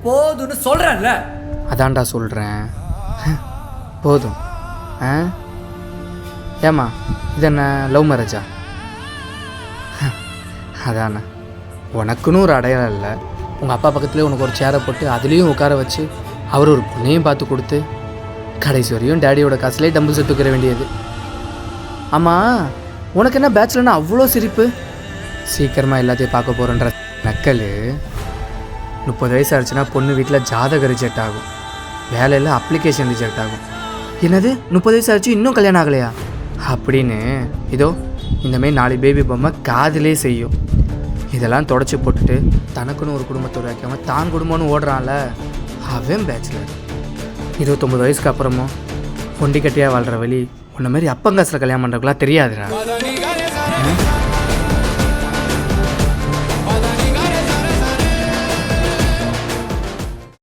போதும்னு சொல்கிறேன்ல. அதான்டா சொல்கிறேன், போதும். ஏம்மா இது என்ன லவ் மேரேஜா? அதாண்ணா, உனக்குன்னு ஒரு அடையாளம் இல்லை. உங்கள் அப்பா பக்கத்துலேயே உனக்கு ஒரு சேரை போட்டு அதுலேயும் உட்கார வச்சு அவர் ஒரு பொண்ணையும் பார்த்து கொடுத்து கடைசி வரையும் டேடியோட காசுலேயே டம்பிள்ஸ் எடுத்துக்கிற வேண்டியது. ஆமாம், உனக்கு என்ன பேச்சுலர்னா அவ்வளோ சிரிப்பு? சீக்கிரமாக எல்லாத்தையும் பார்க்க போகிறன்ற நக்கல். 30 வயசு ஆச்சுன்னா பொண்ணு வீட்டில் ஜாதகம் ரிஜெக்ட் ஆகும், வேலையில் அப்ளிகேஷன் ரிஜெக்ட் ஆகும். என்னது 30 வயசு ஆச்சு இன்னும் கல்யாணம் ஆகலையா அப்படின்னு இதோ இந்தமாரி 4 பேபி பொம்மை காதிலே செய்யும். இதெல்லாம் தொடச்சி போட்டுட்டு தனக்குன்னு ஒரு குடும்பத்தோடு வைக்காம தான் குடும்பம்னு ஓடுறான்ல, அவன் பேச்சுலர். 29 வயசுக்கு அப்புறமும் ஒண்டி கட்டியாக வாழ்கிற வழி உன்ன மாதிரி அப்பங்காசில் கல்யாணம் பண்ணுறதுக்குலாம் தெரியாதுடா.